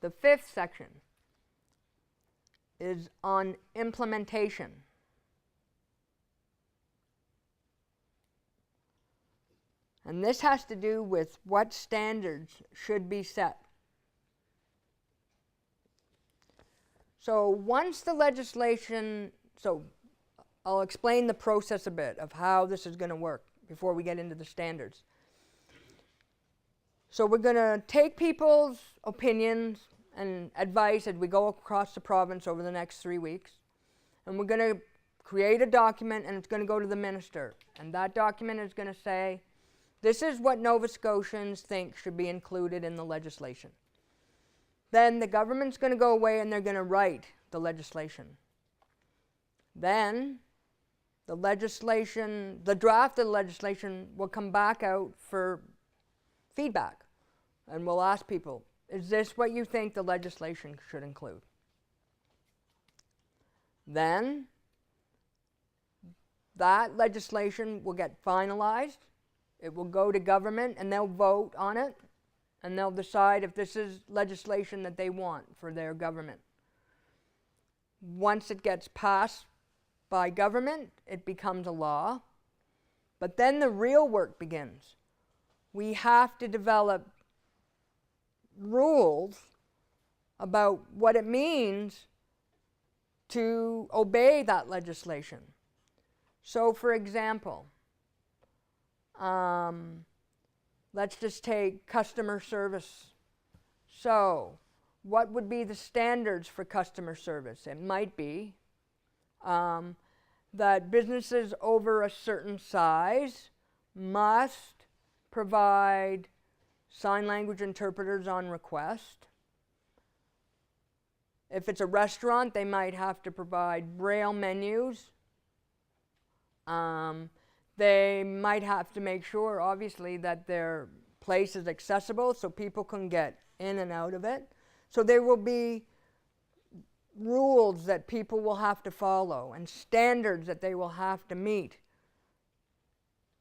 The fifth section is on implementation. And this has to do with what standards should be set. So once the legislation, so I'll explain the process a bit of how this is going to work before we get into the standards. So we're going to take people's opinions and advice as we go across the province over the next 3 weeks. And we're going to create a document, and it's going to go to the minister. And that document is going to say, this is what Nova Scotians think should be included in the legislation. Then the government's going to go away and they're going to write the legislation. Then the legislation, the draft of the legislation will come back out for feedback. And we'll ask people, is this what you think the legislation should include? Then that legislation will get finalized. It will go to government and they'll vote on it. And they'll decide if this is legislation that they want for their government. Once it gets passed by government, it becomes a law. But then the real work begins. We have to develop rules about what it means to obey that legislation. So, for example, let's just take customer service. So, what would be the standards for customer service? It might be that businesses over a certain size must provide sign language interpreters on request. If it's a restaurant, they might have to provide braille menus. They might have to make sure, obviously, that their place is accessible so people can get in and out of it. So there will be rules that people will have to follow and standards that they will have to meet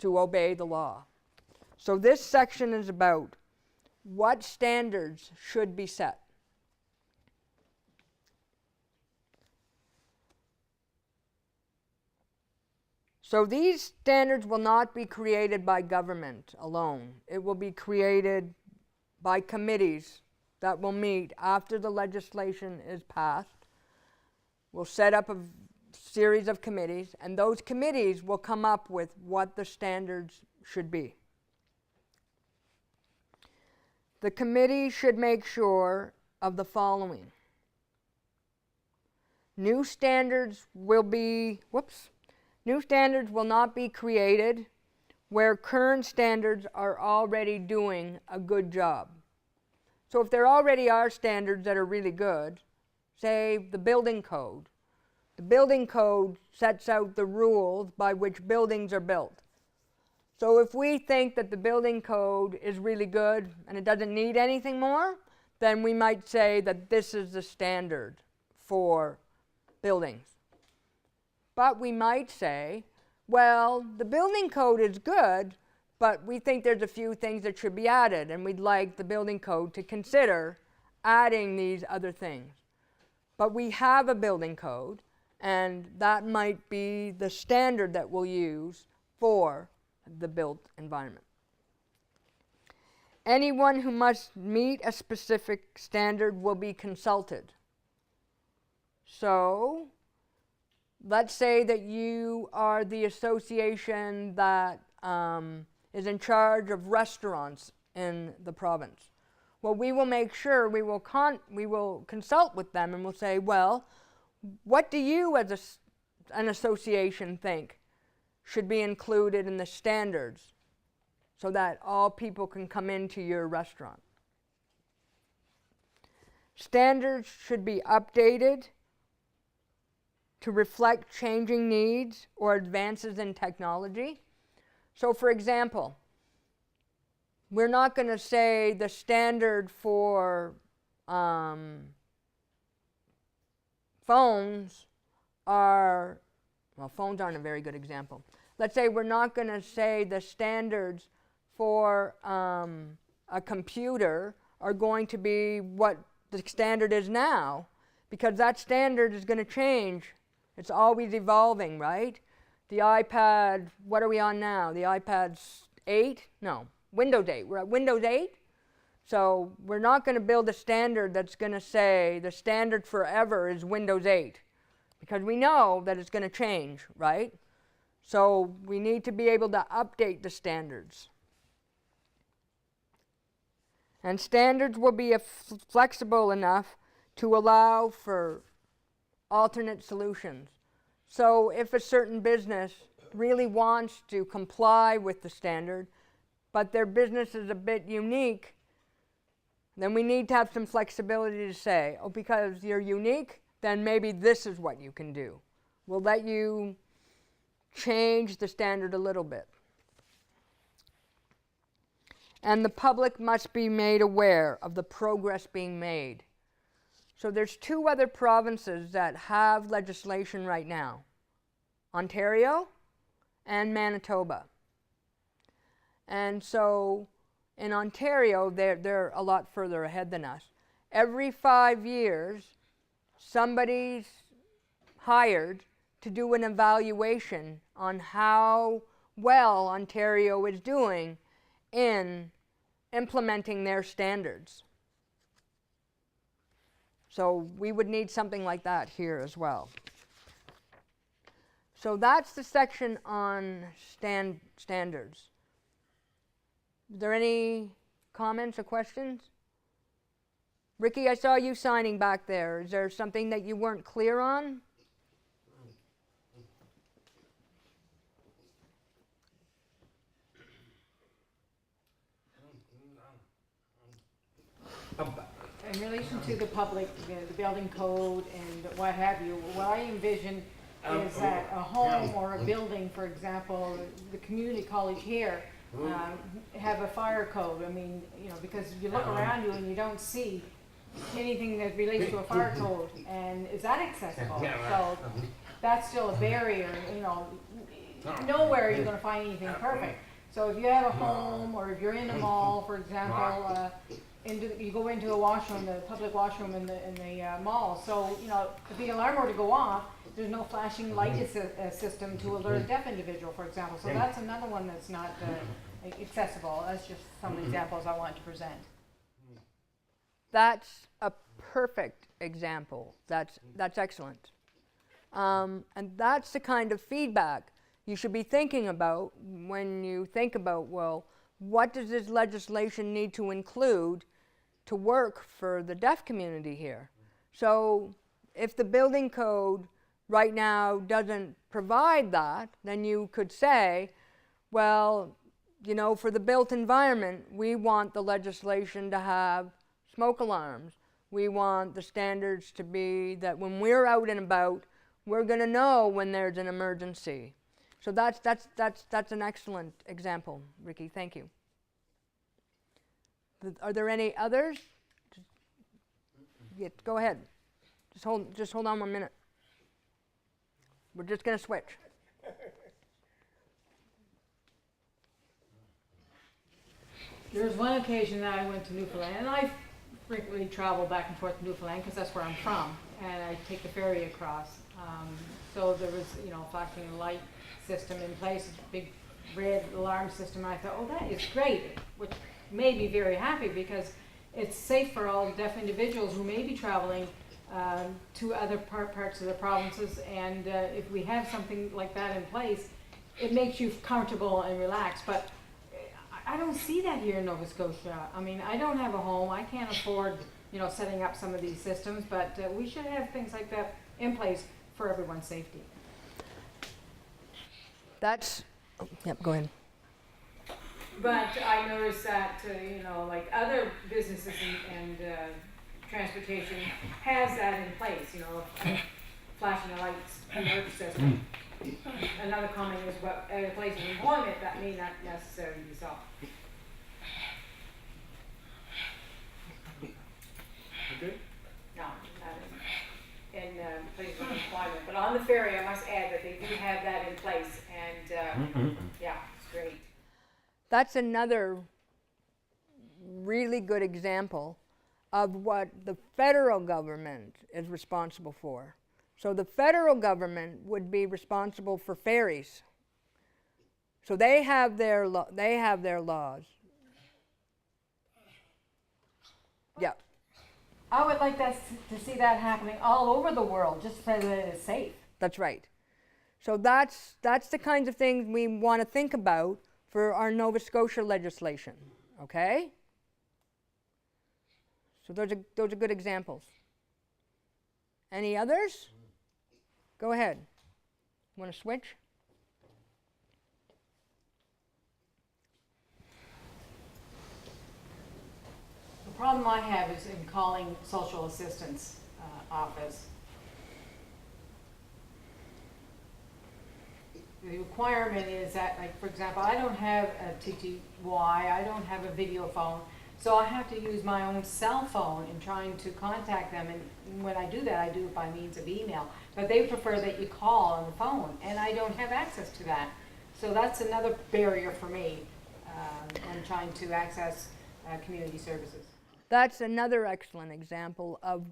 to obey the law. So this section is about what standards should be set. So these standards will not be created by government alone. It will be created by committees that will meet after the legislation is passed. We'll set up a series of committees, and those committees will come up with what the standards should be. The committee should make sure of the following. New standards will not be created where current standards are already doing a good job. So if there already are standards that are really good, say the building code. The building code sets out the rules by which buildings are built. So if we think that the building code is really good and it doesn't need anything more, then we might say that this is the standard for buildings. But we might say, well, the building code is good, but we think there's a few things that should be added, and we'd like the building code to consider adding these other things. But we have a building code, and that might be the standard that we'll use for the built environment. Anyone who must meet a specific standard will be consulted. So, let's say that you are the association that is in charge of restaurants in the province. Well, we will make sure, we will consult with them and we'll say, well, what do you as an association think should be included in the standards so that all people can come into your restaurant? Standards should be updated to reflect changing needs or advances in technology. So for example, we're not going to say the standard for phones are, well, phones aren't a very good example. Let's say we're not going to say the standards for a computer are going to be what the standard is now, because that standard is going to change. It's always evolving, right? The iPad, what are we on now? The iPad's 8? No, Windows 8. We're at Windows 8. So we're not going to build a standard that's going to say the standard forever is Windows 8, because we know that it's going to change, right? So we need to be able to update the standards. And standards will be flexible enough to allow for alternate solutions. So if a certain business really wants to comply with the standard, but their business is a bit unique, then we need to have some flexibility to say, oh, because you're unique, then maybe this is what you can do. We'll let you change the standard a little bit. And the public must be made aware of the progress being made. So there's 2 other provinces that have legislation right now, Ontario and Manitoba. And so in Ontario, they're a lot further ahead than us. Every 5 years, somebody's hired to do an evaluation on how well Ontario is doing in implementing their standards. So we would need something like that here as well. So that's the section on standards. Is there any comments or questions? Ricky, I saw you signing back there. Is there something that you weren't clear on? In relation to the public, the building code and what have you, what I envision is that a home or a building, for example, the community college here, have a fire code. I mean, you know, because you look around you and you don't see anything that relates to a fire code, and is that accessible? So that's still a barrier. You know, nowhere you're going to find anything perfect. So if you have a home, or if you're in a mall, for example, you go into a washroom, the public washroom in the mall. So you know, if the alarm were to go off, there's no flashing light system to alert a deaf individual, for example. So that's another one that's not accessible. That's just some examples I want to present. That's a perfect example. That's excellent. And that's the kind of feedback you should be thinking about when you think about, well, what does this legislation need to include to work for the deaf community here? So if the building code right now doesn't provide that, then you could say, well, you know, for the built environment, we want the legislation to have smoke alarms. We want the standards to be that when we're out and about, we're going to know when there's an emergency. So that's an excellent example, Ricky. Thank you. Are there any others? Yeah, go ahead. Just hold on 1 minute. We're just going to switch. There was one occasion that I went to Newfoundland, and I frequently travel back and forth to Newfoundland because that's where I'm from, and I take the ferry across. So there was, you know, flashing light system in place, a big red alarm system. And I thought, oh, that is great, which made me very happy because it's safe for all deaf individuals who may be traveling to other parts of the provinces, and if we have something like that in place, it makes you comfortable and relaxed. But I don't see that here in Nova Scotia. I mean, I don't have a home. I can't afford, you know, setting up some of these systems, but we should have things like that in place for everyone's safety. That's, yep, go ahead. But I noticed that, you know, like other businesses and transportation has that in place, you know, flashing the lights, alert system. Another comment is, but at a place of employment, that may not necessarily be so. Okay. No, not in places of employment. But on the ferry, I must add that they do have that in place, and yeah, it's great. That's another really good example of what the federal government is responsible for. So the federal government would be responsible for ferries. So they have their laws. Yeah. I would like to see that happening all over the world, just so that it's safe. That's right. So that's the kinds of things we want to think about for our Nova Scotia legislation. Okay? So those are good examples. Any others? Go ahead. Want to switch? The problem I have is in calling social assistance office. The requirement is that, like, for example, I don't have a TTY, I don't have a video phone, so I have to use my own cell phone in trying to contact them, and when I do that, I do it by means of email. But they prefer that you call on the phone, and I don't have access to that. So that's another barrier for me when trying to access community services. That's another excellent example of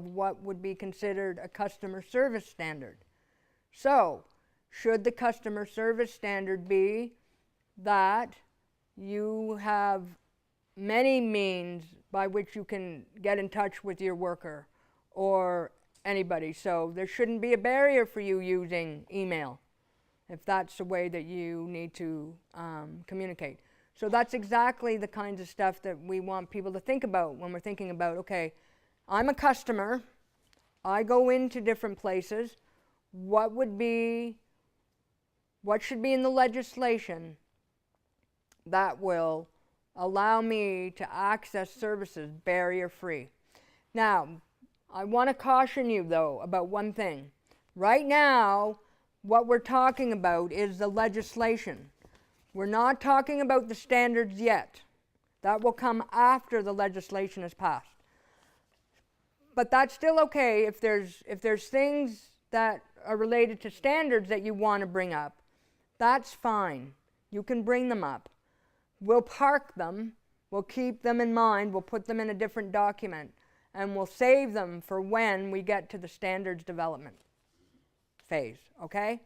what would be considered a customer service standard. So, should the customer service standard be that you have many means by which you can get in touch with your worker or anybody? So there shouldn't be a barrier for you using email if that's the way that you need to communicate. So that's exactly the kinds of stuff that we want people to think about when we're thinking about, okay, I'm a customer, I go into different places, what should be in the legislation that will allow me to access services barrier-free. Now, I want to caution you, though, about one thing. Right now, what we're talking about is the legislation. We're not talking about the standards yet. That will come after the legislation is passed. But that's still okay if there's things that are related to standards that you want to bring up. That's fine. You can bring them up. We'll park them, we'll keep them in mind, we'll put them in a different document, and we'll save them for when we get to the standards development phase, okay?